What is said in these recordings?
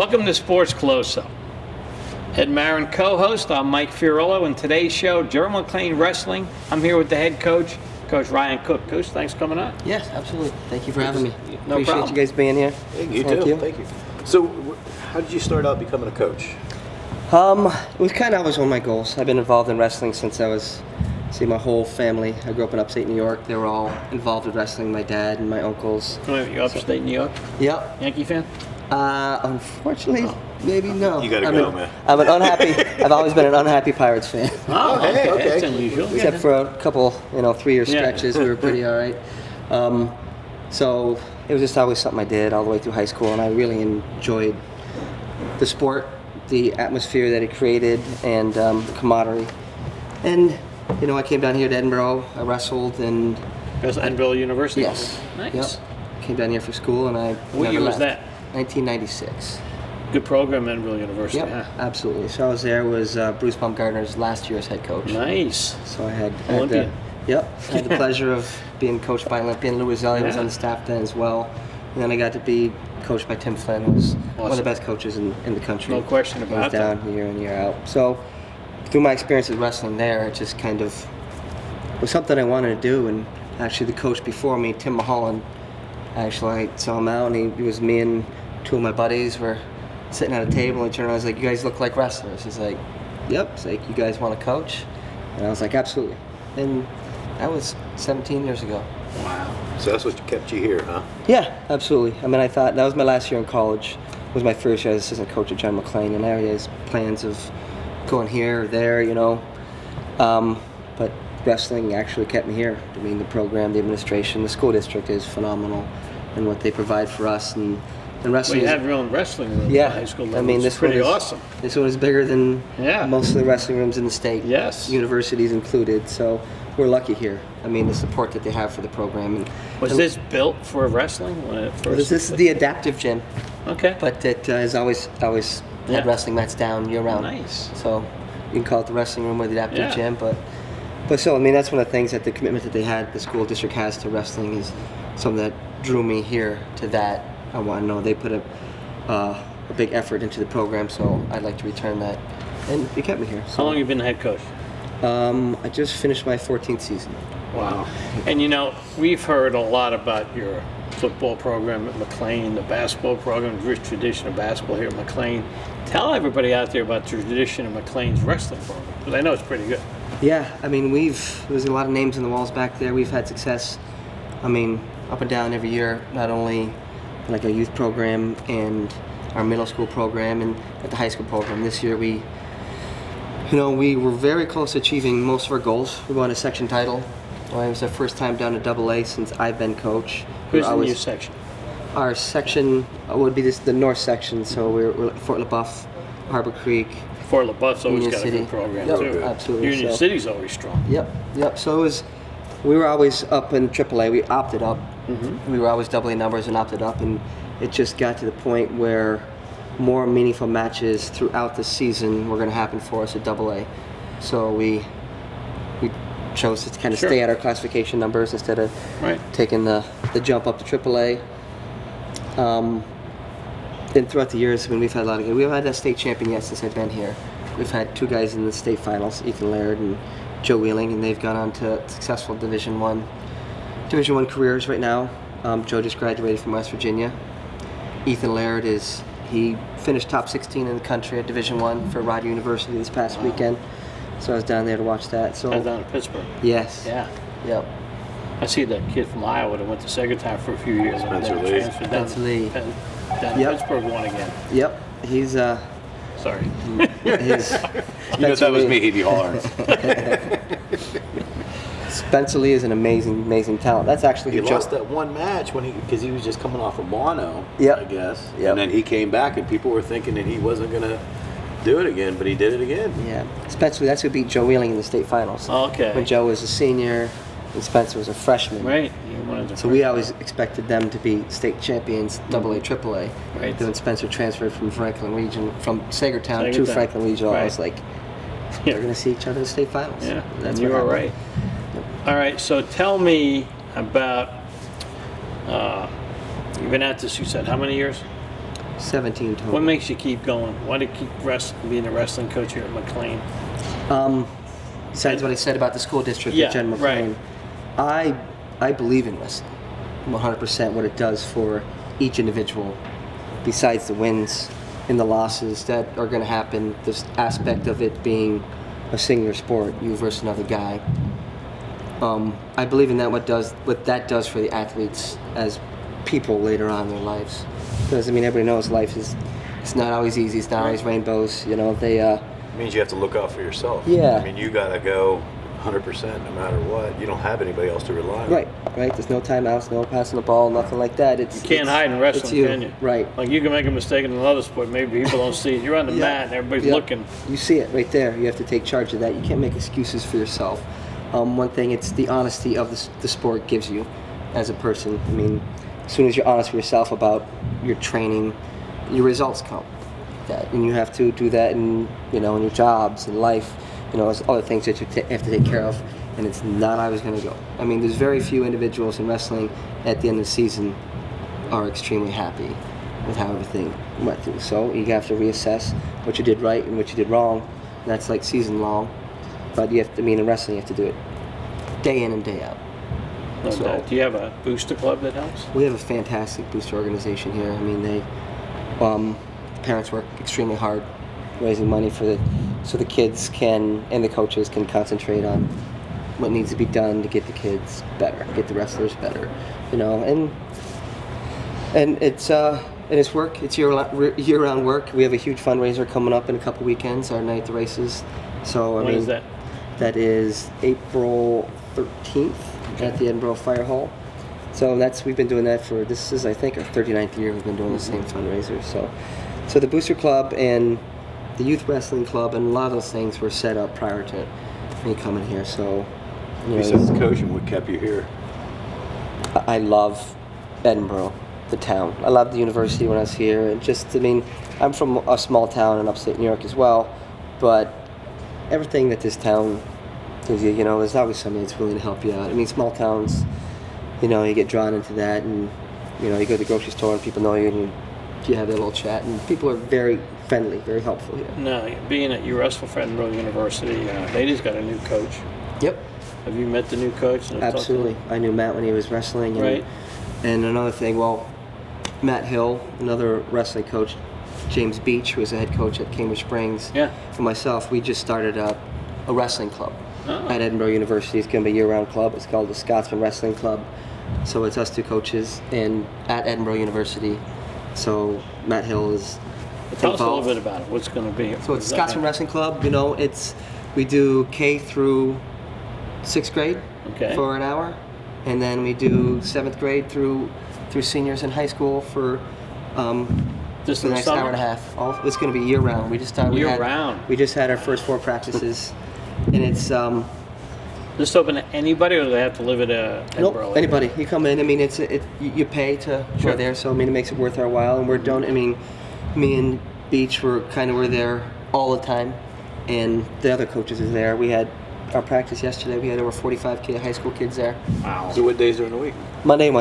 Welcome to Sports Close-Up. Ed Marin co-host. I'm Mike Fiorillo. In today's show, General McLane Wrestling. I'm here with the head coach, Coach Ryan Cook. Coach, thanks for coming on. Yes, absolutely. Thank you for having me. No Appreciate problem. you guys being here. You too. Thank you. So, how did you start out becoming a coach? It was kind of always one of my goals. I've been involved in wrestling since I was, my whole family. I grew up in upstate New York. They were all involved with wrestling. My dad and my uncles. You upstate New York? Yep. Yankee fan? Unfortunately, maybe no. You gotta go, man. I'm an unhappy. I've always been an unhappy Pirates fan. Oh, hey, okay. That's unusual. Except for a couple, 3-year stretches, we were pretty all right. So it was just always something I did all the way through high school, and I really enjoyed the sport, the atmosphere that it created, and the camaraderie. And I came down here to Edinburgh. I wrestled, and That's Meadville University? yes, Nice. Yep. Came down here for school, and I. What year was that? 1996. Good program, Meadville University. Yep, Huh? absolutely. So I was there. Was Bruce Baumgartner's last year as head coach. Nice. So I had Olympian. I had the pleasure of being coached by Olympian. Lou Roselli was on the staff then as well. And then I got to be coached by Tim Flynn, who was one of the best coaches in the country. No question He about was that. down year in, year out. So through my experience with wrestling there, it just kind of was something I wanted to do. And actually the coach before me, Tim Mulholland, I saw him out, and he was me and two of my buddies were sitting at a table, and he turned around and was like, "You guys look like wrestlers." He's like, "Yep." He's like, "You guys want to coach?" And I was like, "Absolutely." And that was 17 years ago. Wow. So that's what kept you here, huh? Yeah, absolutely. I mean, I thought that was my last year in college. It was my first year as assistant coach at General McLane, and I already had plans of going here or there, But wrestling actually kept me here. I mean, the program, the administration, the school district is phenomenal, and what they provide for us. And wrestling. Well, you is, have your own wrestling room yeah, at the high school level. I mean, It's this pretty one is awesome. This one is bigger than Yeah. most of the wrestling rooms in the state. Yes. Universities included. So we're lucky here. I mean, the support that they have for the program. And Was this built for wrestling when it first? This is the adaptive gym, Okay. but it has always Yeah. had wrestling mats down year round. Nice. So you can call it the wrestling room or the adaptive Yeah. gym, but so I mean that's one of the things that the commitment that they had, the school district has to wrestling is something that drew me here to that. I want to know they put a big effort into the program, so I'd like to return that, and it kept me here. So, How long have you been the head coach? I just finished my 14th season. Wow. And we've heard a lot about your football program at McLane, the basketball program, the rich tradition of basketball here at McLane. Tell everybody out there about the tradition of McLane's wrestling program, because I know it's pretty good. Yeah, I mean there's a lot of names in the walls back there. We've had success, I mean, up and down every year, not only like our youth program and our middle school program and at the high school program. This year we were very close to achieving most of our goals. We won a section title. It was our first time down to AA since I've been coach. Who's in your section? Our section would be the north section, so we're Fort LaBeouf, Harbor Creek. Fort LaBeouf's always Union got City. a good program Yep, too. absolutely. Union City's always strong. Yep. So we were always up in AAA. We opted up. Mm-hmm. We were always doubling numbers and opted up, and it just got to the point where more meaningful matches throughout the season were going to happen for us at AA. So we chose to kind of stay at our classification numbers instead of taking the jump up to AAA. And throughout the years, we've had a lot of good. We haven't had a state champion yet since I've been here. We've had two guys in the state finals, Ethan Laird and Joe Wheeling, and they've gone on to successful Division I careers right now. Joe just graduated from West Virginia. Ethan Laird he finished top 16 in the country at Division I for Rider University this past weekend. So I was down there to watch that. So I was down in Pittsburgh. Yes. Yeah. Yep. I see that kid from Iowa that went to Secretary for a few years. Spencer and Lee. then transferred down Spencer Lee. down to Pittsburgh won again. Yep. He's Sorry. If that was me, he'd be hollering. Spencer Lee is an amazing talent. That's actually He who lost that one match because he was just coming off of mono, Yep. I guess. Yep. And then he came back, and people were thinking that he wasn't going to do it again, but he did it again. Yeah. Spencer Lee, that's who beat Joe Wheeling in the state finals. Okay. When Joe was a senior and Spencer was a freshman. Right. So we always expected them to be state champions, AA, AAA. Right. Then when Spencer transferred from Sagertown to Franklin Regional, I was like, they're going to see each other in the state finals. Yeah, That's you what are happened. right. All right, so tell me about, you've been at this, you said, how many years? 17 total. What makes you keep going? Why do you keep being a wrestling coach here at McLean? Besides what I said about the school district Yeah, at General McLane, I believe in wrestling 100%, what it does for each individual, besides the wins and the losses that are going to happen, this aspect of it being a singular sport, you versus another guy. I believe in that, what that does for the athletes as people later on in their lives. Because, I mean, everybody knows life it's not always easy, it's not always rainbows, you know, It means you have to look out for yourself. Yeah. I mean, you got to go 100% no matter what. You don't have anybody else to rely on. Right. There's no timeouts, no passing the ball, nothing like that. You can't hide in wrestling, it's you. can you? Right. Like you can make a mistake in another sport, maybe people don't see it. You're on the mat and everybody's looking. You see it right there. You have to take charge of that. You can't make excuses for yourself. One thing, it's the honesty of the sport gives you as a person. I mean, as soon as you're honest with yourself about your training, your results come. And you have to do that in your jobs and life. There's other things that you have to take care of, and it's not always going to go. I mean, there's very few individuals in wrestling at the end of the season are extremely happy with how everything went through. So you have to reassess what you did right and what you did wrong. And that's like season long, but in wrestling you have to do it day in and day out. No doubt. Do you have a booster club that helps? We have a fantastic booster organization here. I mean, parents work extremely hard raising money so the kids and the coaches can concentrate on what needs to be done to get the kids better, get the wrestlers better, and it's work. It's year-round work. We have a huge fundraiser coming up in a couple weekends, our night at the races. So When is that? That is April 13th at the Edinburgh Fire Hall. So we've been doing that this is I think our 39th year we've been doing the same fundraiser. So the Booster Club and the Youth Wrestling Club and a lot of those things were set up prior to me coming here. So Besides coaching, what kept you here? I love Edinburgh, the town. I loved the university when I was here. And I'm from a small town in upstate New York as well, but everything that this town gives you, there's always somebody that's willing to help you out. I mean, small towns, you get drawn into that, and you go to the grocery store and people know you, and you have that little chat, and people are very friendly, very helpful here. No, being at you wrestle for Edinburgh University, they just got a new coach. Yep. Have you met the new coach? Absolutely. I knew Matt when he was wrestling. And, Right. And another thing, Matt Hill, another wrestling coach, James Beach, who was the head coach at Cambridge Springs, Yeah. and myself, we just started a wrestling club Oh. at Edinburgh University. It's going to be a year-round club. It's called the Scotsman Wrestling Club. So it's us two coaches and at Edinburgh University. So Matt Hill is Tell us a little involved. bit about it. What's going to be? So it's Scotsman Wrestling Club. We do K through 6th grade Okay. for an hour, and then we do 7th grade through seniors in high school for Just the in the next summer? hour and a half. It's going to be year round. We just started. Year-round. We just had our first 4 practices, and it's Just open to anybody, or do they have to live at Edinburgh? nope, anybody. You come in. I mean, you pay to Sure. go there, so it makes it worth our while. And we're done. I mean, me and Beach were there all the time, and the other coaches are there. We had our practice yesterday. We had over 45 high school kids there. Wow. So what days during the week? Monday and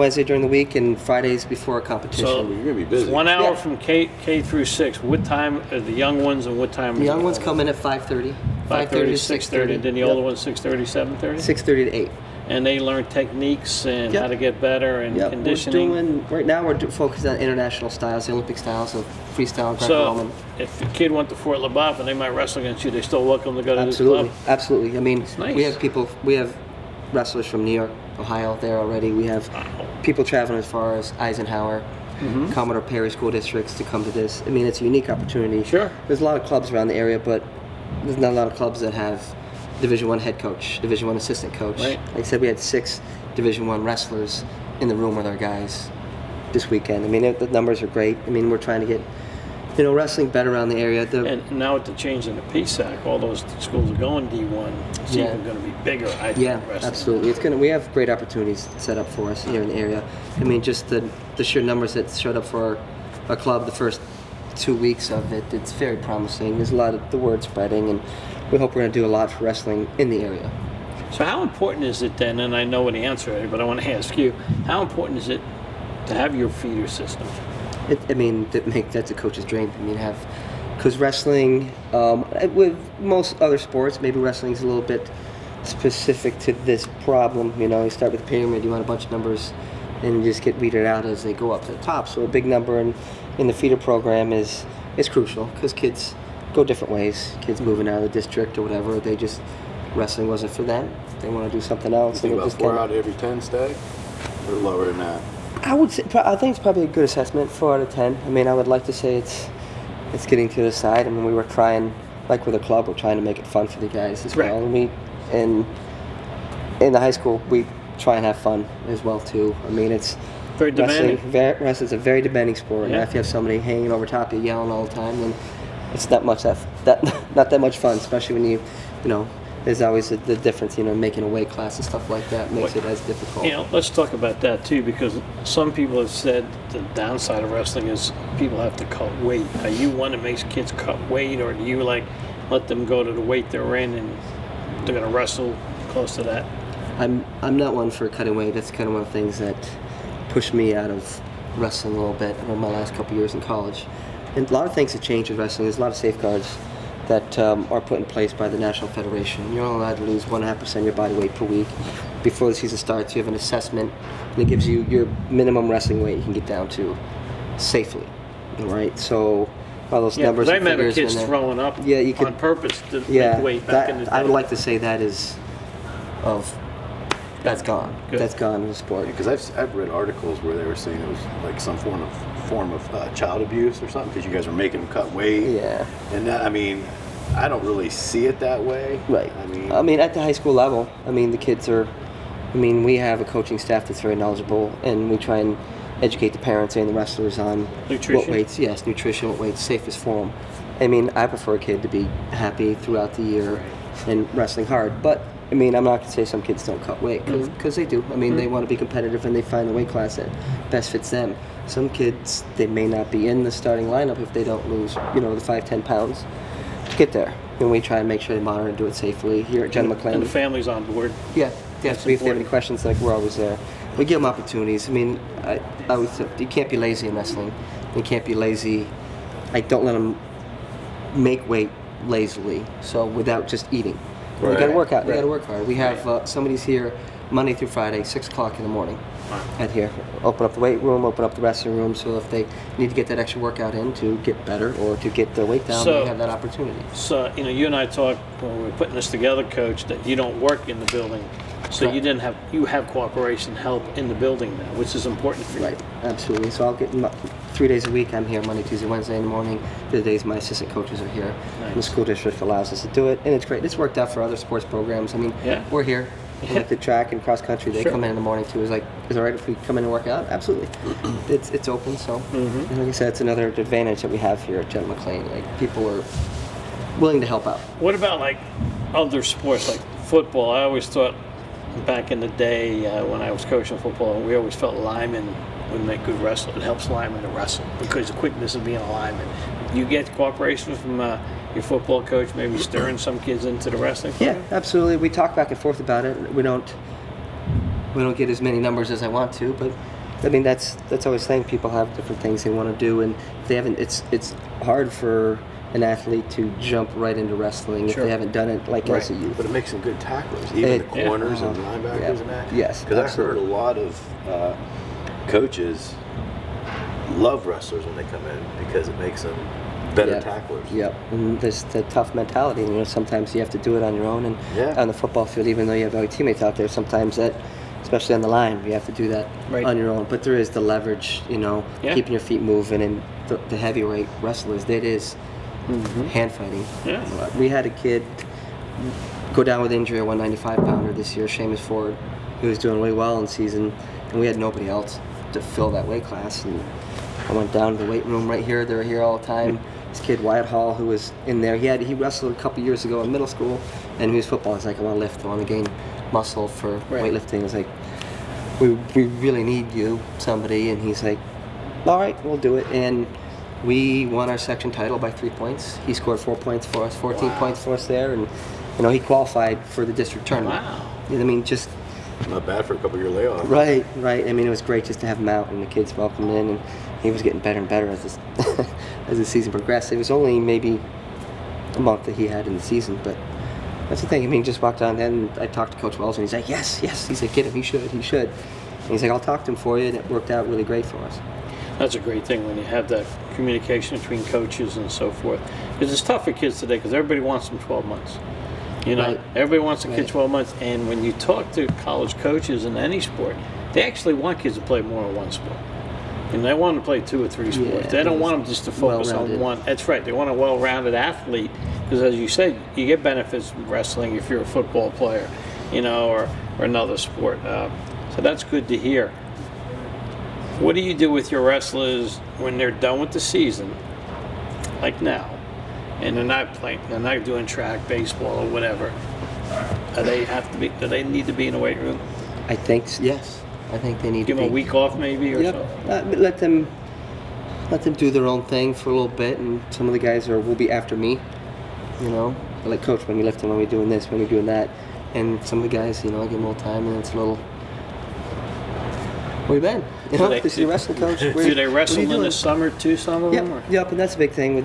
Wednesday during the week, and Fridays before a competition. So- You're going to be busy. 1 hour Yeah. from K through 6. What time are the young ones, and what time? The young ones come in at 5:30. 5:30 to 6:30. Then the Yep. older ones 6:30, 7:30. 6:30 to 8. And they learn techniques and Yep. how to get better and Yep. conditioning. Right now we're focused on international styles, the Olympic styles of freestyle and So Greco-Roman. if a kid went to Fort LaBeouf and they might wrestle against you, they're still welcome to go to Absolutely, this club. absolutely. I mean, nice. we have wrestlers from New York, Ohio there already. We have people traveling as far as Eisenhower, Commodore Perry school districts to come to this. I mean, it's a unique opportunity. Sure. There's a lot of clubs around the area, but there's not a lot of clubs that have Division I head coach, Division I assistant coach. Right. Like I said, we had 6 Division I wrestlers in the room with our guys this weekend. I mean, the numbers are great. I mean, we're trying to get wrestling better around the area. And now with the change in the PSAC, all those schools are going D1. It's Yeah. even going to be bigger, I think, Yeah, wrestling. absolutely. We have great opportunities set up for us here in the area. I mean, just the sheer numbers that showed up for our club the first 2 weeks of it, it's very promising. There's a lot of the word spreading, and we hope we're going to do a lot for wrestling in the area. So how important is it then, and I know what the answer is, but I want to ask you, how important is it to have your feeder system? That's a coach's dream. I mean, because wrestling, with most other sports, maybe wrestling is a little bit specific to this problem. You know, you start with a pyramid, you want a bunch of numbers, and you just get weeded out as they go up to the top. So a big number in the feeder program is crucial because kids go different ways. Kids moving out of the district or whatever, wrestling wasn't for them. They want to do something else. You think about 4 out of every 10 stay, or lower than that? I think it's probably a good assessment, 4 out of 10. I mean, I would like to say it's getting to the side. I mean, we were trying, like with a club, we're trying to make it fun for the guys as well. And in the high school, we try and have fun as well too. I mean, it's very demanding. Wrestling's a very demanding sport. Yeah. And if you have somebody hanging over top of you yelling all the time, then it's not that much fun. Especially when you know, there's always the difference. You know, making a weight class and stuff like that makes it as difficult. You know, let's talk about that too, because some people have said the downside of wrestling is people have to cut weight. Are you one that makes kids cut weight, or do you like let them go to the weight they're in and they're going to wrestle close to that? I'm not one for cutting weight. That's kind of one of the things that pushed me out of wrestling a little bit over my last couple years in college. And a lot of things have changed with wrestling. There's a lot of safeguards that are put in place by the National Federation. You're only allowed to lose 1.5% of your body weight per week. Before the season starts, you have an assessment, and it gives you your minimum wrestling weight you can get down to safely. All right, so all those numbers. I and remember figures kids throwing up you could, on purpose to make weight back in the day. I would like to say that's gone. Good. That's gone in the sport. Because I've read articles where they were saying it was like some form of child abuse or something because you guys were making them cut weight. Yeah. And that, I mean, I don't really see it that way. Right. I mean, at the high school level, I mean, the kids are. I mean, we have a coaching staff that's very knowledgeable, and we try and educate the parents and the wrestlers on nutrition. What weights, nutrition, what weights safest for them. I mean, I prefer a kid to be happy throughout the year and wrestling hard, but I mean, I'm not going to say some kids don't cut weight because they do. I mean, they want to be competitive and they find the weight class that best fits them. Some kids, they may not be in the starting lineup if they don't lose, the 5-10 pounds to get there. And we try and make sure they monitor and do it safely here at General McLane. And the family's on board. Yeah, if they have any questions, like we're always there. We give them opportunities. I mean, I always say, you can't be lazy in wrestling. You can't be lazy. I don't let them make weight lazily. So without just eating. Right. You got to work out. You got to work hard. We have somebody's here Monday through Friday, 6 o'clock in the morning. At here, open up the weight room, open up the wrestling room. So if they need to get that extra workout in to get better or to get their weight down, they have that opportunity. So you and I talked when we were putting this together, Coach, that you don't work in the building, so Right. you have cooperation help in the building now, which is important for you. Right, absolutely. So I'll get 3 days a week. I'm here Monday, Tuesday, Wednesday in the morning. The days my assistant coaches are here. Nice. The school district allows us to do it, and it's great. It's worked out for other sports programs. I mean, we're here. Yeah. Like the track and cross country, they Sure. come in the morning too. It's like, is it all right if we come in and work out? Absolutely. It's open. So, and like I said, it's another advantage that we have here at General McLane. Like people are willing to help out. What about like other sports like football? I always thought back in the day when I was coaching football, we always felt linemen would make good wrestlers. It helps linemen to wrestle because the quickness of being a lineman. You get cooperation from your football coach, maybe stirring some kids into the wrestling Yeah, program? absolutely. We talk back and forth about it. We don't get as many numbers as I want to, but I mean that's always the thing. People have different things they want to do, and if they haven't, it's hard for an athlete to jump right into wrestling if Sure. they haven't done it as a youth. But it makes them good tacklers, even the corners and linebackers and that. Yes, Because I've heard a lot of coaches love wrestlers when they come in because it makes them better tacklers. Yep. And there's the tough mentality. Sometimes you have to do it on your own, and on the football field, even though you have other teammates out there, sometimes that, especially on the line, you have to do that on your own. But there is the leverage, keeping your feet moving, and the heavyweight wrestlers, that is hand fighting. Yeah. We had a kid go down with injury, a 195-pounder this year, Seamus Ford. He was doing really well in season, and we had nobody else to fill that weight class. And I went down to the weight room right here. They were here all the time. This kid, Wyatt Hall, who was in there, he wrestled a couple years ago in middle school, and he was football. He's like, I want to lift, I want to gain muscle for weightlifting. It's like, we really need you, somebody. And he's like, all right, we'll do it. And we won our section title by 3 points. He scored 4 points for us, 14 points for us there, and he qualified for the district tournament. Wow. I mean, just Not bad for a couple year layoff. Right. I mean, it was great just to have him out and the kids welcomed in, and he was getting better and better as as the season progressed. It was only maybe a month that he had in the season, but that's the thing. I mean, just walked on, and I talked to Coach Wells, and he's like, yes. He's like, get him. He should. And he's like, I'll talk to him for you, and it worked out really great for us. That's a great thing when you have that communication between coaches and so forth. Because it's tough for kids today because everybody wants them 12 months. You know, Right. everybody wants a kid Right. 12 months. And when you talk to college coaches in any sport, they actually want kids to play more than one sport. And they want them to play 2 or 3 sports. Yeah, They don't it want them just to focus on well-rounded. one. That's right. They want a well-rounded athlete because, as you said, you get benefits from wrestling if you're a football player, you know, or another sport. So that's good to hear. What do you do with your wrestlers when they're done with the season, like now, and they're not playing, they're not doing track, baseball, or whatever? Do they need to be in the weight room? I think yes. I think they need Give to them be. a week off, maybe, or Yep. so. Let them do their own thing for a little bit, and some of the guys will be after me. You know, like coach, when we lifting, when we're doing this, when we're doing that, and some of the guys, you know, I give them a little time, and it's a little. Where you been? You know, this is your wrestling coach. Do they wrestle what are you in the doing? summer too? Some of them. Or? Yep, and that's a big thing with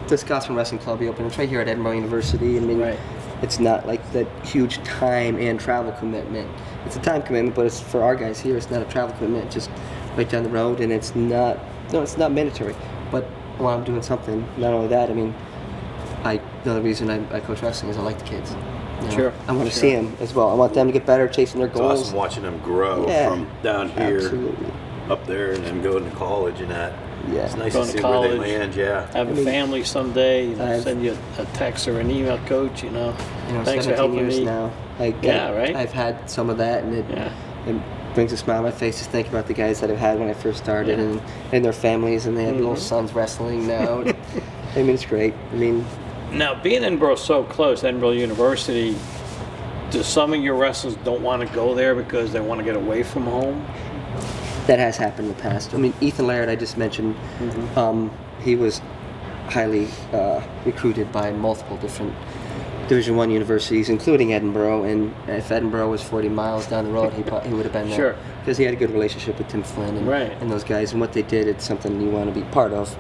the Scotsman Wrestling Club. We opened. It's right here at Edinburgh University. I mean, Right. it's not like that huge time and travel commitment. It's a time commitment, but it's for our guys here. It's not a travel commitment. Just right down the road, and it's not. No, it's not mandatory. But while I'm doing something, not only that, I mean, the other reason I coach wrestling is I like the kids. You know, Sure. I want to see them as well. I want them to get better, chasing their It's goals. awesome watching them grow Yeah. from down here Absolutely. up there and then going to college and that. Yeah. It's nice Going to to see where they college. land, yeah. Have a I mean, family someday. You know, I've- send you a text or an email, coach. You know, You know, thanks for 17 helping years me. now. Like, Yeah, right? I've had some of that, and it brings a smile on my face to think about the guys that I've had when I first started, Yeah. and their families, and they have little sons wrestling now. I mean, it's great. I mean, Now, being Edinburgh so close, Edinburgh University, do some of your wrestlers don't want to go there because they want to get away from home? that has happened in the past. I mean, Ethan Laird, I just mentioned, he was highly recruited by multiple different Division I universities, including Edinburgh. And if Edinburgh was 40 miles down the road, he would have been there. Sure. Because he had a good relationship with Tim Flynn and, Right. and those guys. And what they did, it's something you want to be part of.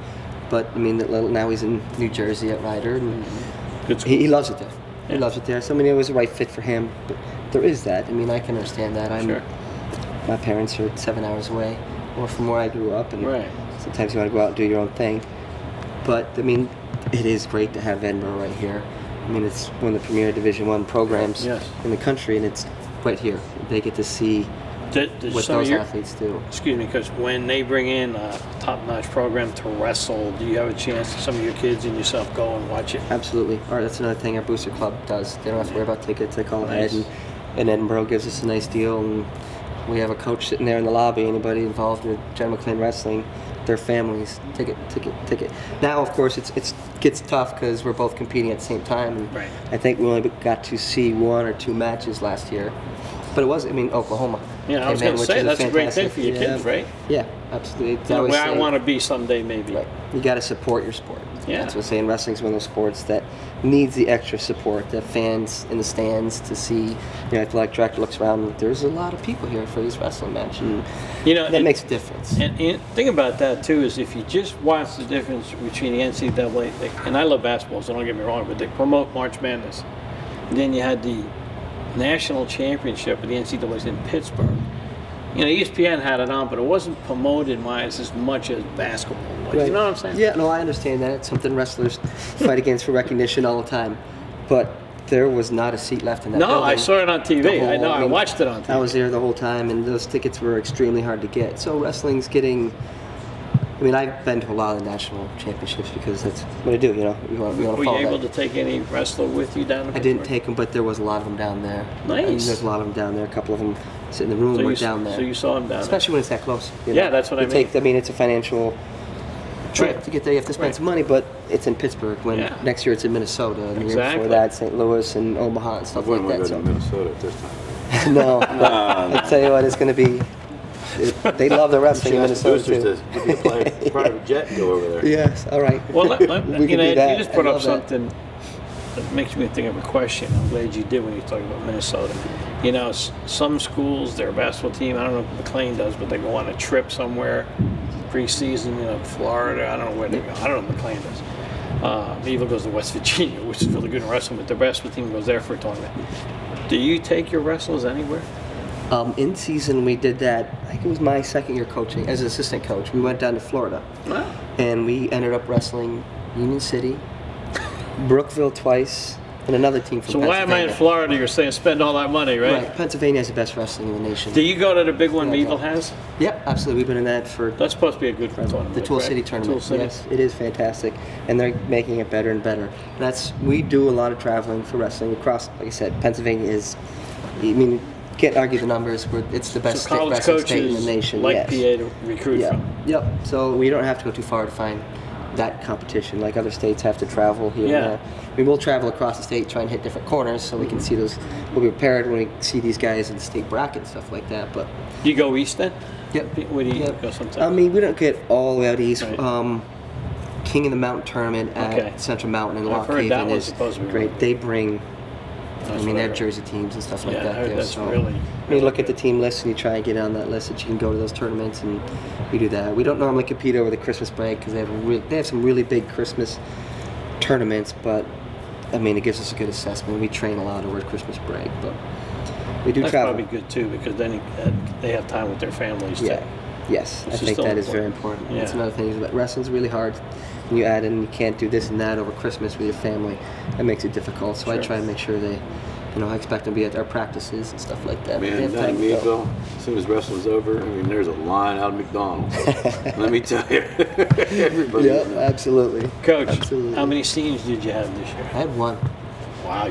But, I mean, now he's in New Jersey at Ryder. And Good school. he loves it there. Yeah. He loves it there. So, I mean, it was the right fit for him. But there is that. I mean, I can understand that. Sure. My parents are 7 hours away, or from where I grew up. And Right. sometimes you want to go out and do your own thing. But, I mean, it is great to have Edinburgh right here. I mean, it's one of the premier Division I programs Yes. in the country, and it's right here. They get to see Did what some of those your, athletes do. excuse me, because when they bring in a top-notch program to wrestle, do you have a chance some of your kids and yourself go and watch it? Absolutely. Or that's another thing our booster club does. They don't have to worry about tickets. They call ahead, Nice. and Edinburgh gives us a nice deal. And we have a coach sitting there in the lobby. Anybody involved with General McLane wrestling, their families, ticket. Now, of course, it gets tough because we're both competing at the same time. And Right. I think we only got to see 1 or 2 matches last year. But it was, I mean, Oklahoma. Yeah, I was came in, going to which say, is that's a great thing fantastic- for your kids, right? Yeah, absolutely. It's You know, always where I say- want to be someday, maybe. Right. You got to support your sport. Yeah. That's what I'm saying. Wrestling's one of those sports that needs the extra support. The fans in the stands to see. You know, I feel like director looks around. And there's a lot of people here for this wrestling match, and You know, that makes a difference. And thing about that too is if you just watch the difference between the NCAA, and I love basketball, so don't get me wrong, but they promote March Madness. And then you had the national championship of the NCAA's in Pittsburgh. You know, ESPN had it on, but it wasn't promoted as much as basketball was. Right. You know what I'm saying? Yeah, no, I understand that. It's something wrestlers fight against for recognition all the time. But there was not a seat left in that No, building. I saw it on TV. The I whole- know. I mean, watched it on TV. I was there the whole time, and those tickets were extremely hard to get. So wrestling's getting. I mean, I've been to a lot of the national championships because that's what I do. You know, we want to Were you follow able that. to take any wrestler with you down to I didn't Pittsburgh? take them, but there was a lot of them down there. Nice. I mean, there's a lot of them down there. A couple of them sit in the room So or you, down there. so you saw him down Especially when it's that close. you Yeah, know. that's what I You take- I mean, it's a financial trip Right. to get there. You have to spend Right. some money, but it's in Pittsburgh. When Yeah. next year it's in Minnesota, and the year Exactly. before that, St. Louis and Omaha and I stuff wouldn't like want to that. go to Minnesota at this time. So no, but I'll tell you what, it's going to be. They love the wrestling in She asked the Minnesota boosters too. to give you a private jet and go over there. Yes, all right. there. Well, We you can know, do that. you just put I up love that. something it makes me think of a question. I'm glad you did when you talked about Minnesota. You know, some schools, their basketball team, I don't know if McLean does, but they go on a trip somewhere, preseason, you know, Florida. I don't know where they go. I don't know if McLean does. Meadville goes to West Virginia, which is really good in wrestling, but their basketball team goes there for a tournament. Do you take your wrestlers anywhere? In season, we did that. I think it was my second year coaching as an assistant coach. We went down to Florida, Wow. and we ended up wrestling Union City, Brookville twice, and another team from So why am I in Pennsylvania. Florida? You're saying spend all that money, right? Right. Pennsylvania has the best wrestling in the nation. Do you go to the big one Yeah, Meadville yeah. has? Yep, absolutely. We've been in that for That's supposed to be a good tournament. the Tool right? City tournament. Tool City. Yes, it is fantastic, and they're making it better and better. We do a lot of traveling for wrestling across. Like I said, Pennsylvania is. I mean, can't argue the numbers. It's the best So college wrestling state in the coaches nation. like yes. PA to recruit Yeah. from. Yep. So we don't have to go too far to find that competition. Like other states have to travel here Yeah. and there. I mean, we'll travel across the state, try and hit different corners so we can see those. We'll be prepared when we see these guys in the state bracket and stuff like that. But You go east then? yep. Where do you Yep. go sometimes? I mean, we don't get all the way out east. Right. King of the Mountain tournament at Okay. Central Mountain in I've Lock heard that Haven one's is supposed to be great. really They bring, That's they what I have heard. jersey teams and stuff like Yeah, I that heard there. that's So really. I mean, look at the team list and you try and get on that list that you can go to those tournaments, and we do that. We don't normally compete over the Christmas break because they have some really big Christmas tournaments, but I mean, it gives us a good assessment. We train a lot over Christmas break, but we do That's travel. probably good too, because then they have time with their families too. Yeah. Yes, Which I is think still that is very important. important. That's Yeah. another thing. But wrestling's really hard. When you add in, you can't do this and that over Christmas with your family. That makes it difficult. So I Sure. try and make sure I expect them to be at our practices and stuff like that. They Man, have down in time to go. Meadville, as soon as wrestling's over, I mean, there's a line out of McDonald's. Let me tell you. Everybody. Yeah, absolutely. Coach, Absolutely. how many seniors did you have this year? I had one. Wow,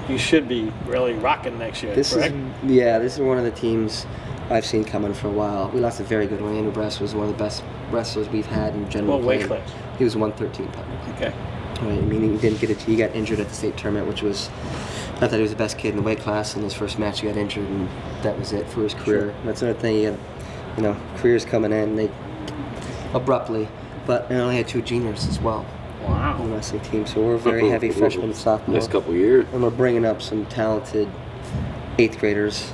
you should be really rocking next year, This correct? is one of the teams I've seen coming for a while. We lost a very good one. Andrew Bress was one of the best wrestlers we've had in General What weight McLane. class? He was 113 pounder. Okay. Right, I mean, he didn't get it. He got injured at the state tournament, which was. I thought he was the best kid in the weight class. In his first match, he got injured, and that was it for his career. Sure. That's another thing. Careers coming in they abruptly. But I only had 2 juniors as well Wow. on the wrestling team, so we're very heavy freshmen and sophomore. Next couple of years. And we're bringing up some talented 8th graders.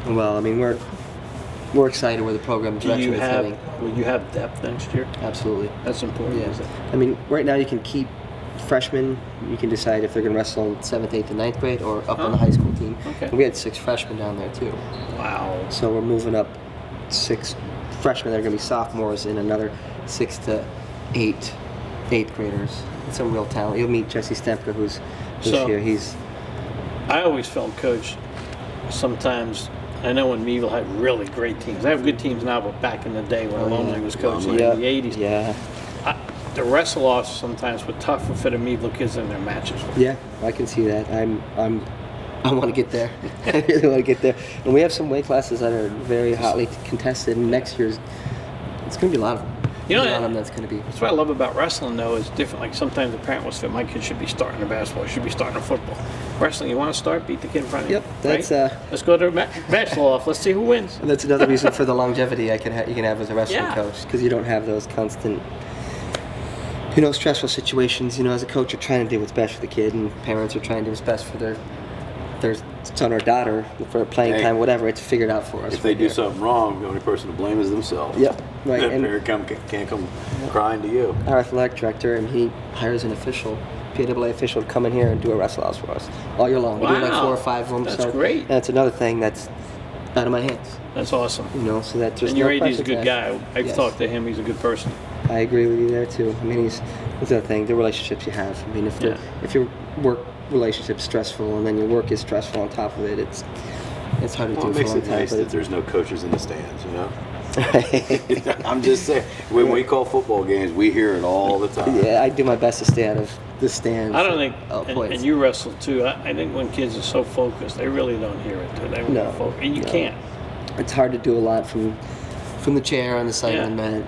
Well, I mean, we're excited where the program Do direction you is have? heading. Will you have depth next year? Absolutely. That's important. Yeah. Isn't it? I mean, right now you can keep freshmen. You can decide if they're going to wrestle in 7th, 8th, and 9th grade or up on the high school team. Okay. And we had 6 freshmen down there too. Wow. So we're moving up 6 freshmen that are going to be sophomores and another 6 to 8 8th graders. It's some real talent. You'll meet Jesse Stempka, who's So- here. He's I always felt, Coach, sometimes, I know when Meadville had really great teams. They have good teams now, but back in the day when Lonely was coaching in the 80s, Yeah. the wrestle-offs sometimes were tougher for the Meadville kids than their matches. Yeah, I can see that. I want to get there. I really want to get there. And we have some weight classes that are very hotly contested. And next year's, it's going to be a lot of them. You know, There's a lot of them that's going to be. That's what I love about wrestling, though, is different. Like sometimes the parent will say, my kid should be starting in basketball, should be starting in football. Wrestling, you want to start, beat the kid in front of you. Yep, that's, right? Let's go to bachelor off. Let's see who wins. And that's another reason for the longevity you can have as a wrestling Yeah. coach, because you don't have those constant, stressful situations. As a coach, you're trying to do what's best for the kid, and parents are trying to do what's best for their son or daughter for playing Hey, time, whatever. It's figured out for us. If they right do here. something wrong, the only person to blame is themselves. Yep, right. That And parent can't come crying to you. our athletic director, and he hires an official, PAA official, to come in here and do a wrestle house for us all year long. We do like Wow. 4 or 5 of them. That's so great. And that's another thing that's out of my hands. That's awesome. So that there's And your no AD's a pressure good there. guy. I've Yes. talked to him. He's a good person. I agree with you there too. I mean, that's another thing. The relationships you have. I mean, Yeah. if your work relationship's stressful and then your work is stressful on top of it, it's hard to Well, do it for a makes long it time. nice but that there's no coaches in the stands, it's- I'm just saying, when we call football games, we hear it all the time. yeah, I do my best to stay out of the stands. I don't think, Oh, and points. you wrestle too. I think when kids are so focused, they really don't hear it. They No, want to focus, and you no. can't. It's hard to do a lot from the chair on the side Yeah. of the mat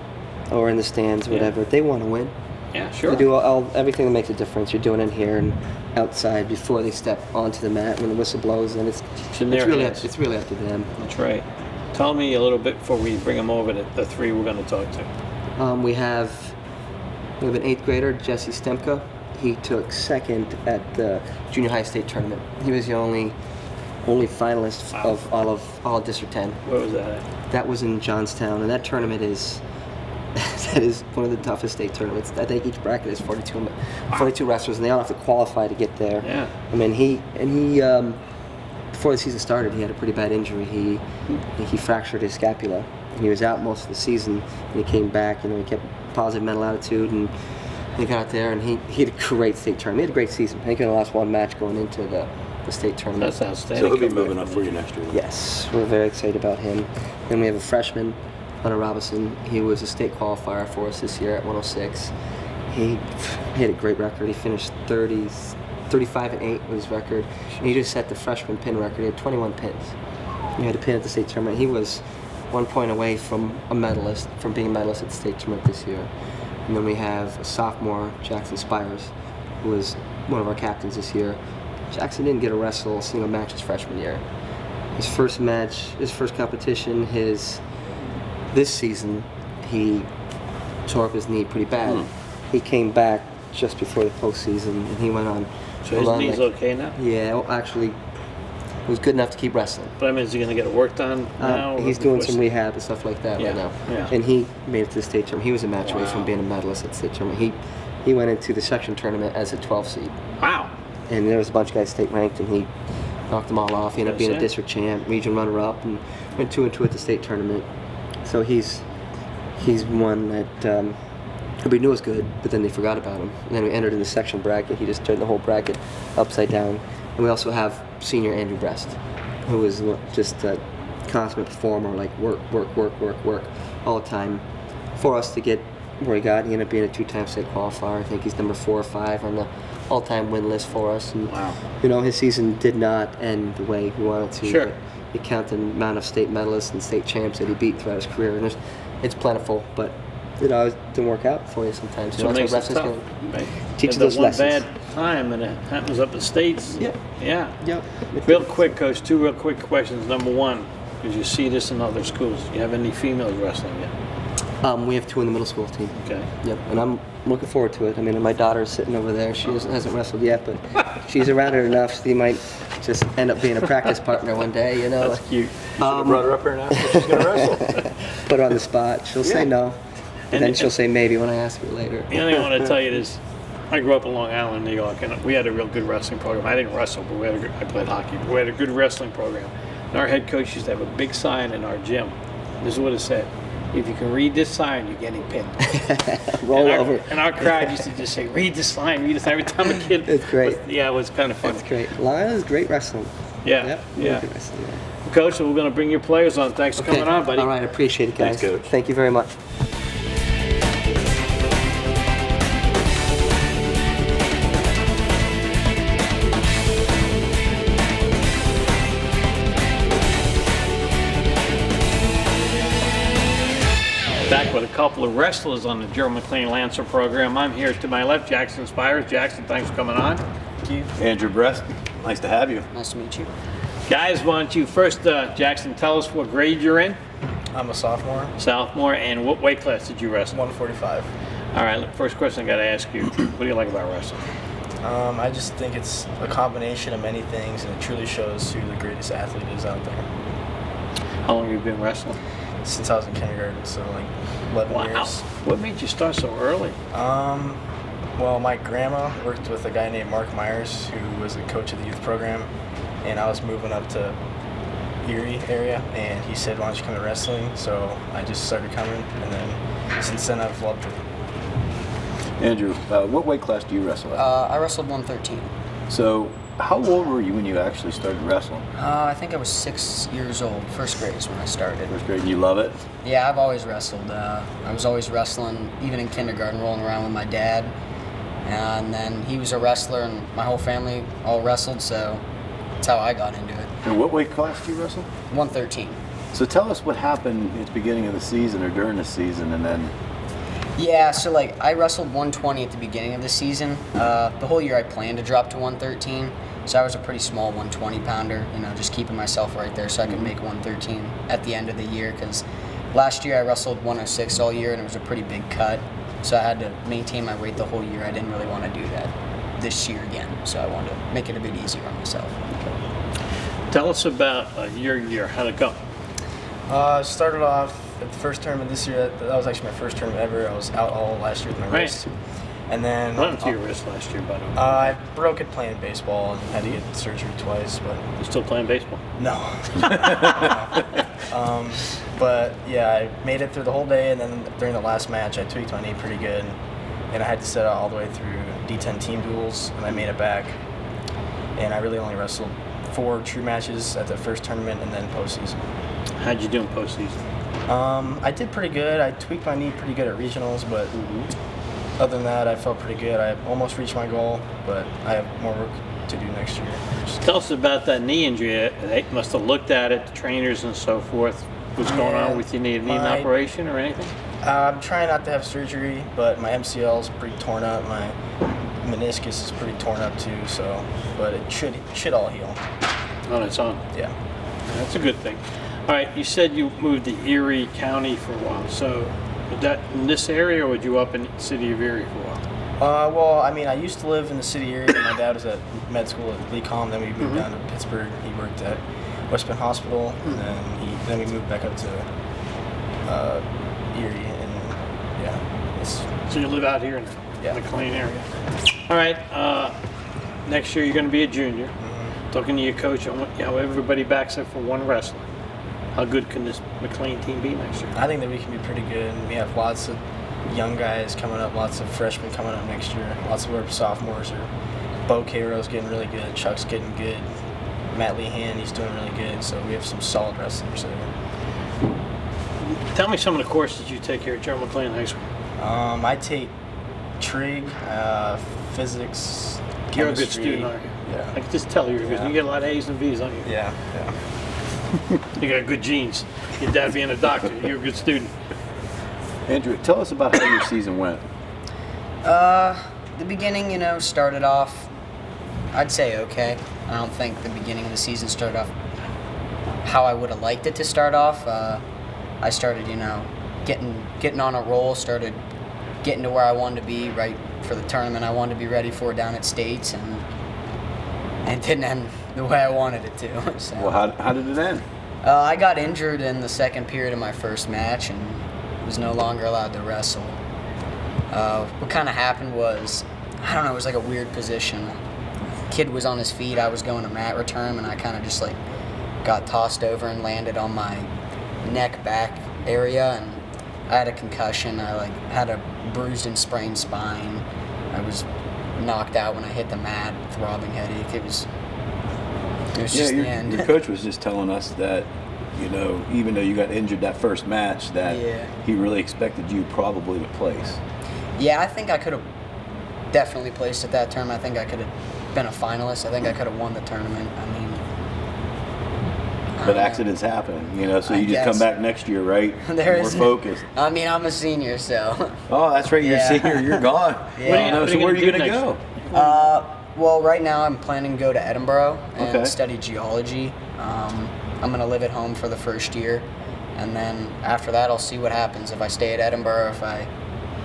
or in the stands, Yeah. whatever. They want to win. Yeah, sure. They do everything that makes a difference. You're doing it here and outside before they step onto the mat when the whistle blows, and it's in their really hands. it's really up to them. That's right. Tell me a little bit before we bring them over to the 3 we're going to talk to. We have an 8th grader, Jesse Stempka. he took second at the junior high state tournament. He was the only finalist of all of District 10. Where was that at? That was in Johnstown, and that tournament is that is one of the toughest state tournaments. I think each bracket is 42 wrestlers, and they all have to qualify to get there. Yeah. I mean, he before the season started, he had a pretty bad injury. He fractured his scapula. He was out most of the season, and he came back. He kept positive mental attitude, and he got out there, and he had a great state tournament. He had a great season. I think he only lost one match going into the state tournament. That's outstanding. So he'll be moving up for you next year. Yes, we're very excited about him. Then we have a freshman, Hunter Robinson. He was a state qualifier for us this year at 106. He had a great record. He finished 35-8 was his record. And he just set the freshman pin record. He had 21 pins. He had a pin at the state tournament. He was 1 point away from being a medalist at the state tournament this year. And then we have a sophomore, Jackson Spires, who was one of our captains this year. Jackson didn't get a wrestle a single match his freshman year. His first match, his first competition, this season, he tore up his knee pretty bad. He came back just before the postseason, and he went on. So his knee's okay now? Yeah, well, actually, it was good enough to keep wrestling. But I mean, is he going to get it worked on now? He's doing some rehab and stuff like that right now. Yeah. And he made it to the state tournament. He was a match away from being a medalist at the state tournament. He went into the section tournament as a 12 seed. Wow. And there was a bunch of guys state ranked, and he knocked them all off. He ended up being a district champ, region runner-up, and went 2-2 at the state tournament. So he's one that everybody knew was good, but then they forgot about him. And then we entered in the section bracket. He just turned the whole bracket upside down. And we also have senior Andrew Brest, who was just a consummate performer, like work all the time. For us to get where he got, he ended up being a 2-time state qualifier. I think he's number 4 or 5 on the all-time win list for us. And, his season did not end the way he wanted to. Sure. You count the amount of state medalists and state champs that he beat throughout his career, and it's plentiful, but it always didn't work out for you sometimes. So it makes it tough. Teach those lessons. One bad time, and it happens up the States. Yeah. Real quick, Coach, 2 real quick questions. Number 1, did you see this in other schools? Do you have any females wrestling yet? We have 2 in the middle school team. Okay. Yep, and I'm looking forward to it. I mean, my daughter's sitting over there. She hasn't wrestled yet, but she's around it enough. She might just end up being a practice partner one day, That's cute. You should have brought her up here and asked if she's going to wrestle. Put her on the spot. She'll say no, and then she'll say maybe when I ask her later. The only thing I want to tell you is, I grew up in Long Island, New York, and we had a real good wrestling program. I didn't wrestle, but I played hockey. But we had a good wrestling program. And our head coach used to have a big sign in our gym. This is what it said: if you can read this sign, you're getting pinned. Roll over. And our crowd used to just say, read this sign, read this. Every time a kid. It's great. It was kind of fun. That's great. Long Island's great wrestling. Yeah. Really good wrestling, yeah. Coach, so we're going to bring your players on. Thanks for coming on, buddy. All right, I appreciate it, guys. Thanks, Coach. Thank you very much. Back with a couple of wrestlers on the General McLane Lancer program. I'm here to my left, Jackson Spires. Jackson, thanks for coming on. Thank you. Andrew Brest, nice to have you. Nice to meet you. Guys, why don't you first, Jackson, tell us what grade you're in? I'm a sophomore. Sophomore, and what weight class did you wrestle? 145. All right, first question I got to ask you, what do you like about wrestling? I just think it's a combination of many things, and it truly shows who the greatest athlete is out there. How long have you been wrestling? Since I was in kindergarten, so like 11 years. What made you start so early? Well, my grandma worked with a guy named Mark Myers, who was a coach of the youth program, and I was moving up to Erie area, and he said, why don't you come to wrestling? So I just started coming, and then since then I've loved it. Andrew, what weight class do you wrestle at? I wrestled 113. So, how old were you when you actually started wrestling? I think I was 6 years old. First grade is when I started. First grade, and you love it? Yeah, I've always wrestled. I was always wrestling, even in kindergarten, rolling around with my dad. And then he was a wrestler, and my whole family all wrestled, so that's how I got into it. And what weight class do you wrestle? 113. So tell us what happened at the beginning of the season or during the season, and then... Yeah, so like I wrestled 120 at the beginning of the season. The whole year I planned to drop to 113, so I was a pretty small 120 pounder, just keeping myself right there so I could make 113 at the end of the year, because last year I wrestled 106 all year and it was a pretty big cut. so I had to maintain my weight the whole year. I didn't really want to do that this year again, so I wanted to make it a bit easier on myself. Tell us about your year. How'd it go? Started off at the first tournament this year. That was actually my first tournament ever. I was out all last year with my wrist. And then What happened to your wrist last year, by the way? I broke it playing baseball and had to get surgery twice, but You still playing baseball? no. But yeah, I made it through the whole day, and then during the last match, I tweaked my knee pretty good, and I had to sit out all the way through D10 team duels, and I made it back. And I really only wrestled 4 true matches at the first tournament and then postseason. How'd you do in postseason? I did pretty good. I tweaked my knee pretty good at regionals, but other than that, I felt pretty good. I almost reached my goal, but I have more work to do next year. Tell us about that knee injury. They must have looked at it, the trainers and so forth. What's going on with you? Need an operation or anything? I'm trying not to have surgery, but my MCL is pretty torn up. My meniscus is pretty torn up too. So, but it should all heal. On its own. Yeah. That's a good thing. All right, you said you moved to Erie County for a while. So, was that in this area, or were you up in the city of Erie for a while? Well, I mean, I used to live in the city area. My dad was at med school at Lecom. Then we moved down to Pittsburgh. He worked at West Penn Hospital, and then we moved back up to Erie, and yeah, So you live out here in Yeah. the McLean area. All right, next year you're going to be a junior. Talking to your coach, I want how everybody backs up for one wrestler. How good can this McLean team be next year? I think that we can be pretty good. We have lots of young guys coming up, lots of freshmen coming up next year, lots of our sophomores. Bo Cairo's getting really good, Chuck's getting good, Matt Lehan, he's doing really good, so we have some solid wrestlers there. Tell me some of the courses you take here at General McLane High School. I take trig, physics, chemistry. You're a good student, aren't you? Yeah. I can just tell you're good. Yeah. You get a lot of A's and B's, don't you? Yeah. You got good genes. Your dad being a doctor, you're a good student. Andrew, tell us about how your season went. The beginning, started off, I'd say okay. I don't think the beginning of the season started off how I would have liked it to start off. I started, getting on a roll, started getting to where I wanted to be right for the tournament I wanted to be ready for down at States, and it didn't end the way I wanted it to. So, Well, how did it end? I got injured in the second period of my first match and was no longer allowed to wrestle. What kind of happened was, I don't know, it was like a weird position. Kid was on his feet, I was going to mat return, and I kind of just got tossed over and landed on my neck back area, and I had a concussion. I had a bruised and sprained spine. I was knocked out when I hit the mat, throbbing headache. It was just the end. Your coach was just telling us that, even though you got injured that first match, that he really expected you probably to place. Yeah, I think I could have definitely placed at that tournament. I think I could have been a finalist. I think I could have won the tournament. I mean, But accidents happen, so I you just guess. come back next year, right? There More is- focused. I mean, I'm a senior, so. Oh, that's right. You're a Yeah. senior. You're gone. Yeah. What are So you where are gonna you do going to next go? Well, right now I'm planning to go to Edinburgh and Okay. study geology. I'm going to live at home for the first year, and then after that I'll see what happens. If I stay at Edinburgh, if I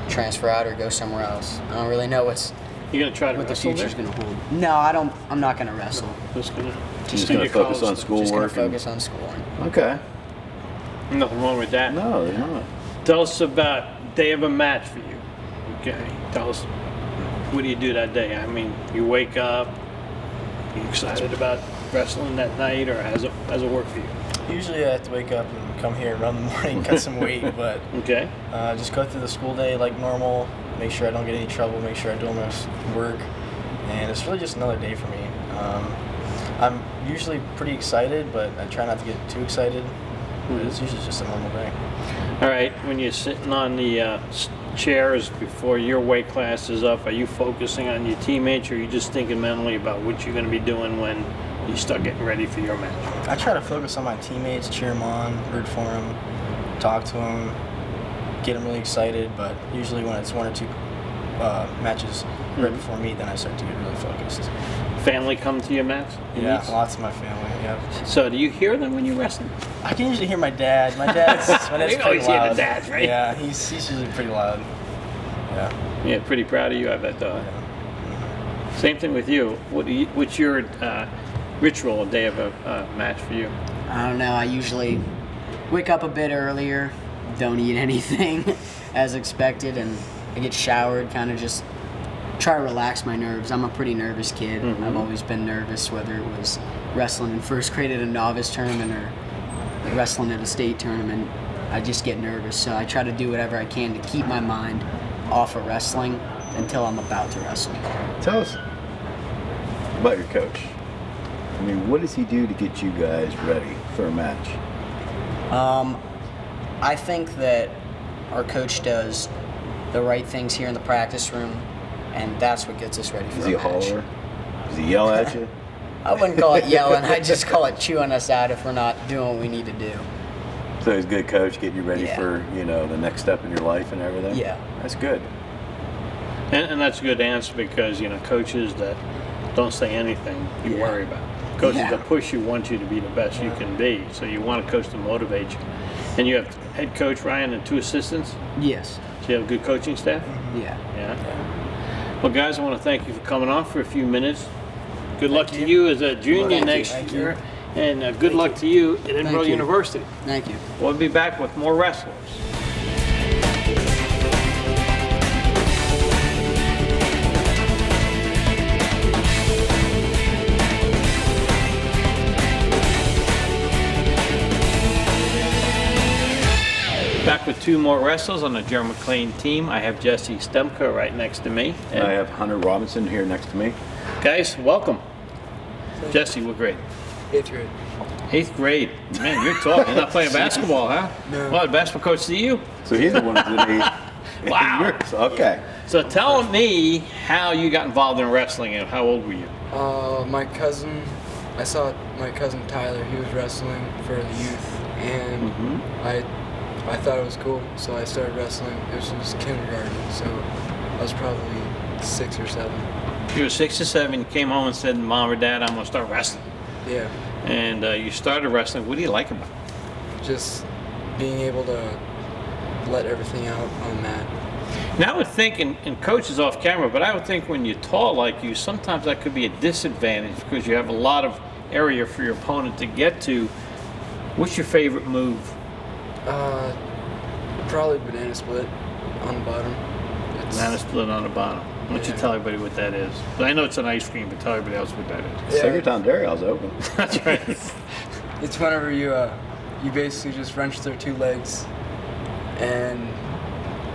transfer out or go somewhere else. I don't really know You're going to try to what the wrestle future's there? going to hold. No, I'm not going to wrestle. Just going Just do going your to focus college on stuff. schoolwork. Just going to and- focus on schooling. Okay. Nothing wrong with that. No, there's not. Tell us about day of a match for you. Okay. Tell us, what do you do that day? I mean, you wake up, you excited about wrestling that night, or how's it work for you? Usually I have to wake up and come here, run in the morning, cut some weight, but Okay. just go through the school day like normal, make sure I don't get any trouble, make sure I do all my work, and it's really just another day for me. I'm usually pretty excited, but I try not to get too excited. But it's usually just a normal day. All right. When you're sitting on the chairs before your weight class is up, are you focusing on your teammates, or are you just thinking mentally about what you're going to be doing when you start getting ready for your match? I try to focus on my teammates, cheer them on, root for them, talk to them, get them really excited. But usually when it's one or two matches right before me, then I start to get really focused. Family come to your match? Yeah, lots of my family. Yeah, So do you hear them when you wrestle? I can usually hear my dad. My dad's You pretty always hear the loud. dads, right? Yeah, he's usually pretty loud. Yeah, pretty proud of you, I bet, though. Same thing with you. What's your ritual a day of a match for you? I don't know. I usually wake up a bit earlier, don't eat anything as expected, and I get showered, kind of just try to relax my nerves. I'm a pretty nervous kid. I've always been nervous, whether it was wrestling in first grade at a novice tournament or wrestling at a state tournament. I just get nervous, so I try to do whatever I can to keep my mind off of wrestling until I'm about to wrestle. Tell us about your coach. I mean, what does he do to get you guys ready for a match? I think that our coach does the right things here in the practice room, and that's what gets us ready for Is he a match. holler? Does he yell at you? I wouldn't call it yelling. I just call it chewing us out if we're not doing what we need to do. So he's a good coach, getting you ready Yeah. for, the next step in your life and everything? Yeah. That's good. And that's a good answer because, coaches that don't say anything, you Yeah. worry about. Coaches Yeah. that push you want you to be the best you can be. So you want a coach to motivate you. And you have head coach Ryan and 2 assistants. Yes. So you have a good coaching staff? Yeah. Yeah. Well, guys, I want to thank you for coming on for a few minutes. Good luck to you as a junior Thank you. next Thank you. year. And good luck to you at Edinburgh you. University. Thank you. We'll be back with more wrestlers. Back with 2 more wrestlers on the General McLane team. I have Jesse Stemka right next to me. And I have Hunter Robinson here next to me. Guys, welcome. Jesse, what grade? 8th grade. 8th grade. Man, you're tall. You're not playing basketball, huh? No. Well, the basketball coach see you? So he's the one who's in 8. Wow. Okay. So tell me how you got involved in wrestling and how old were you? I saw my cousin Tyler, he was wrestling for the youth, and I thought it was cool, so I started wrestling. It was just kindergarten, so I was probably 6 or 7. You were 6 or 7, you came home and said, Mom or Dad, I'm going to start wrestling. Yeah, And you started wrestling. What do you like about it? just being able to let everything out on the mat. Now I would think, and coach is off camera, but I would think when you're tall like you, sometimes that could be a disadvantage because you have a lot of area for your opponent to get to. What's your favorite move? Probably banana split on the bottom. Banana split on the bottom. Why don't you Yeah. tell everybody what that is? I know it's an ice cream, but tell everybody else what that is. Yeah. Second Dairy House open. That's right. It's whenever you basically just wrench their 2 legs, and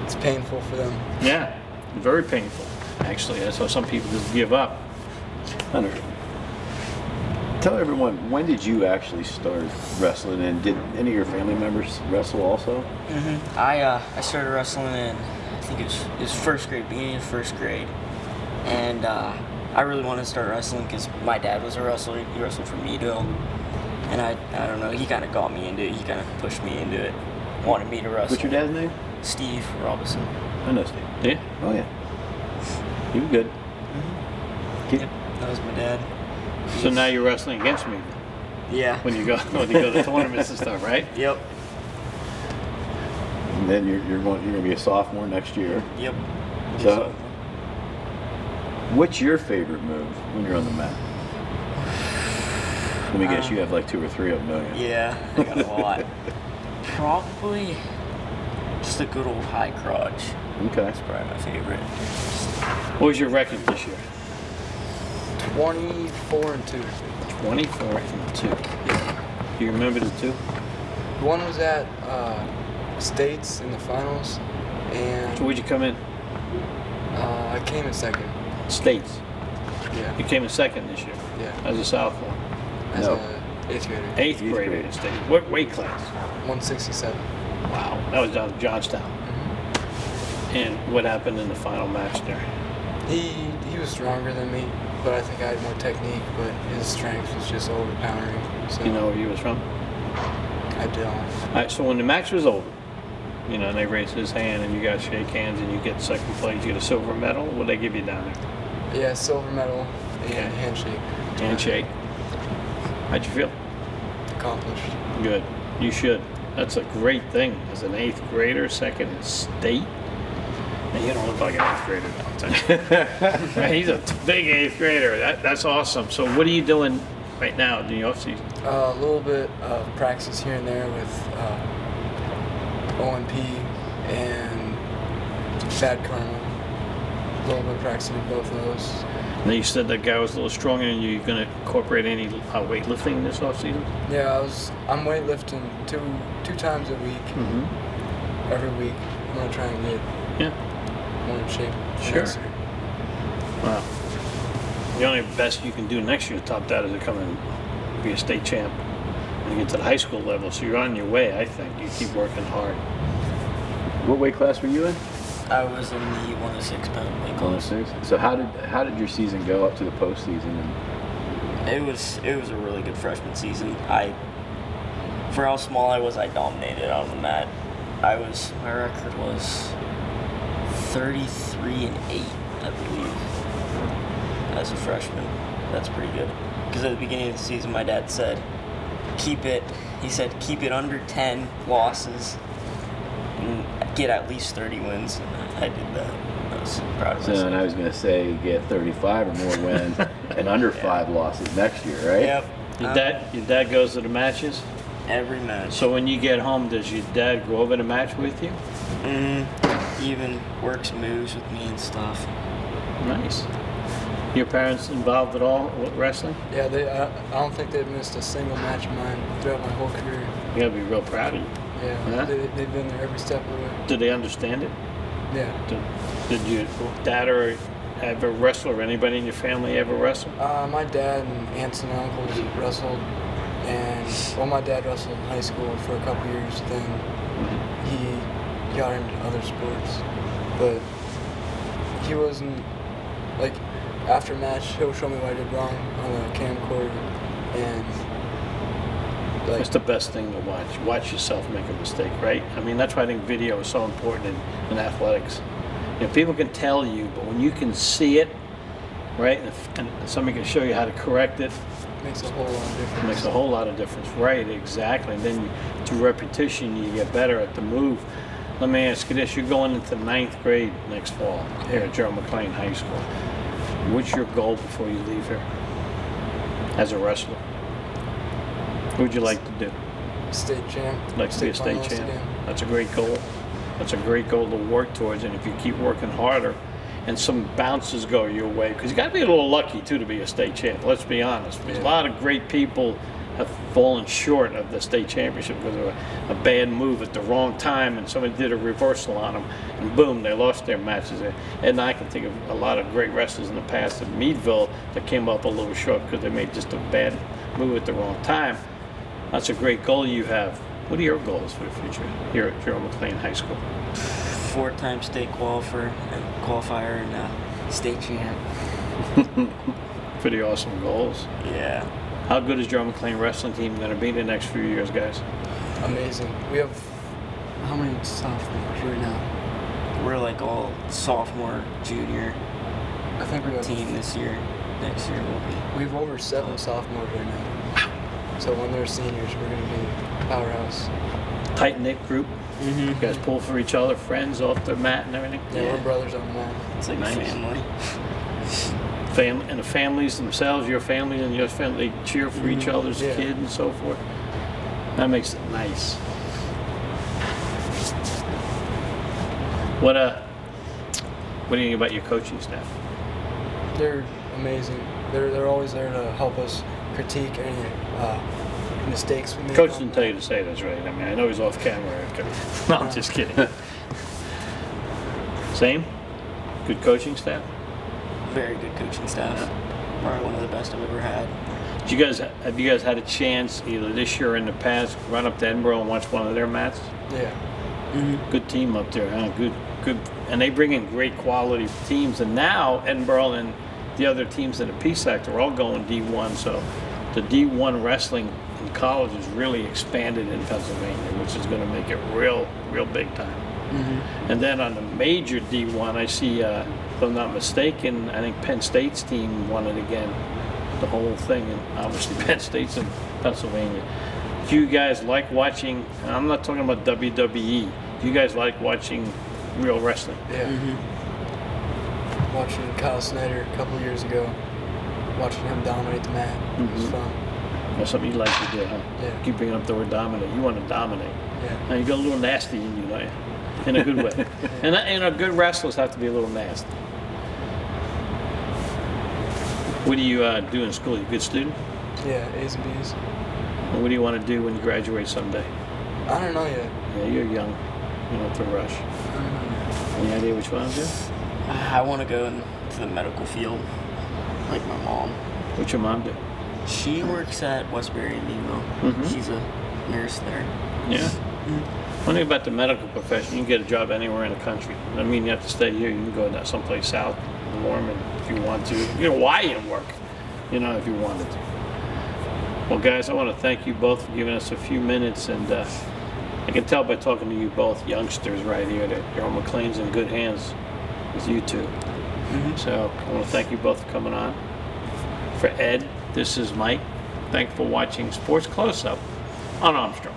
it's painful for them. Yeah, very painful. Actually, that's how some people just give up. Hunter, tell everyone, when did you actually start wrestling, and did any of your family members wrestle also? I started wrestling in, I think it was first grade, beginning of first grade, and I really wanted to start wrestling because my dad was a wrestler. He wrestled for Meadville, and I don't know, he kind of got me into it. He kind of pushed me into it, wanted me to wrestle. What's your dad's name? Steve Robinson. I know Steve. Yeah. Oh yeah. He was good. Yep, that was my dad. So now you're wrestling against me Yeah. when you go to tournaments and stuff, right? Yep. And then you're going to be a sophomore next year. Yep. So, what's your favorite move when you're on the mat? Let me guess, you have like 2 or 3 of them, don't you? Yeah, I got a lot. Probably just a good old high crotch. Okay. Probably my favorite. What was your record this year? 24-2. 24-2. Do you remember the 2? One was at States in the finals, and So where'd you come in? I came in second. States. Yeah, You came in second this year yeah. as a sophomore. As No. a 8th grader. 8th grader grader. in state. What weight class? 167. Wow, that was down in Johnstown. And what happened in the final match there? He was stronger than me, but I think I had more technique, but his strength was just overpowering. So You know where you was from? I don't. All right, so when the match was over, and they raised his hand and you guys shake hands and you get second place, you get a silver medal. What they give you down there? Yeah, silver medal and handshake. Handshake. How'd you feel? Accomplished. Good. You should. That's a great thing as an 8th grader, second in state. You don't look like an 8th grader, I'll tell you. Man, he's a big 8th grader. That's awesome. So what are you doing right now in the off-season? A little bit of practice here and there with O&P and Bad Karma. A little bit of practicing in both of those. Now you said that guy was a little stronger than you. You going to incorporate any weightlifting this off-season? Yeah, I'm weightlifting two times a week. Mm-hmm. Every week. I'm gonna try and get more in shape. Sure. Next year. Wow. The only best you can do next year to top that is to come and be a state champ and get to the high school level. So you're on your way, I think. You keep working hard. What weight class were you in? I was in the 106 pound weight class. 106. So how did your season go up to the postseason? And It was a really good freshman season. For how small I was, I dominated on the mat. My record was 33-8, I believe, as a freshman. That's pretty good. Because at the beginning of the season, my dad said, keep it under 10 losses and get at least 30 wins. And I did that. I was proud of myself. So, and I was going to say get 35 or more wins and under 5 losses next year, right? Yep. Your dad goes to the matches? Every match. So when you get home, does your dad go over the match with you? He even works moves with me and stuff. Nice. Your parents involved at all with wrestling? Yeah, I don't think they've missed a single match of mine throughout my whole career. You gotta be real proud of you. Yeah, Huh? they've been there every step of the way. Do they understand it? Yeah. Did your dad or ever wrestle, or anybody in your family ever wrestle? My dad and aunts and uncles wrestled, and my dad wrestled in high school for a couple years. Then he got into other sports, but he wasn't like after match. He'll show me what I did wrong on the camcorder, and like That's the best thing to watch. Watch yourself make a mistake, right? I mean, that's why I think video is so important in athletics. You know, people can tell you, but when you can see it, right, and somebody can show you how to correct it, makes a whole lot of difference. it makes a whole lot of difference. Right, exactly. And then through repetition, you get better at the move. Let me ask you this. You're going into 9th grade next fall here at General McLane High School. What's your goal before you leave here as a wrestler? What would you like to do? State champ. Like to be a state finalist champ? again. That's a great goal. That's a great goal to work towards. And if you keep working harder and some bounces go your way, because you got to be a little lucky too to be a state champ. Let's be honest. There's a lot of great people have fallen short of the state championship because of a bad move at the wrong time, and somebody did a reversal on them, and boom, they lost their matches. And I can think of a lot of great wrestlers in the past at Meadville that came up a little short because they made just a bad move at the wrong time. That's a great goal you have. What are your goals for the future here at General McLane High School? 4-time state qualifier and state champ. Pretty awesome goals. Yeah. How good is General McLane wrestling team going to be the next few years, guys? Amazing. We have how many sophomores right now? We're like all sophomore, junior I think we have team this year. Next year we'll be. We have over 7 sophomores right now. So when they're seniors, we're going to be a powerhouse. Tight-knit group. You guys pull for each other, friends off the mat and everything. Yeah, we're brothers on the mat. It's like Nice. family. And the families themselves, your family and your family, they cheer for each other's Yeah. kid and so forth. That makes it nice. What do you think about your coaching staff? They're amazing. They're always there to help us critique any mistakes we make. Coach on didn't the- tell you to say this, right? I mean, I know he's off camera. No, I'm just kidding. Same? Good coaching staff? Very good coaching staff. Probably one of the best I've ever had. Have you guys had a chance, either this year or in the past, run up to Edinburgh and watch one of their matches? Yeah. Good team up there, huh? Good. And they bring in great quality teams. And now Edinburgh and the other teams in the PSAC, they're all going D1. So the D1 wrestling in college is really expanded in Pennsylvania, which is going to make it real big time. And then on the major D1, I see, if I'm not mistaken, I think Penn State's team won it again, the whole thing. And obviously Penn State's in Pennsylvania. Do you guys like watching, and I'm not talking about WWE, do you guys like watching real wrestling. Yeah. Watching Kyle Snyder a couple years ago, watching him dominate the mat. It was fun. That's something you like to do, huh? Yeah. Keep bringing up the word dominate. You want to dominate. Yeah. Now you got a little nasty in you, don't you? In a good way. And good wrestlers have to be a little nasty. What do you do in school? You a good student? Yeah, A's and B's. And what do you want to do when you graduate someday? I don't know yet. Yeah, you're young. You don't have to rush. Any idea what you want to do? I want to go into the medical field, like my mom. What's your mom do? She works at Westbury in Meadville. She's a nurse there. Yeah. One thing about the medical profession, you can get a job anywhere in the country. I mean, you have to stay here. You can go down someplace south, Norman, if you want to. You know, Hawaiian work, if you wanted to. Well, guys, I want to thank you both for giving us a few minutes, and I can tell by talking to you both youngsters right here that General McLane's in good hands with you two. So I want to thank you both for coming on. For Ed, this is Mike. Thanks for watching Sports Close-Up on Armstrong.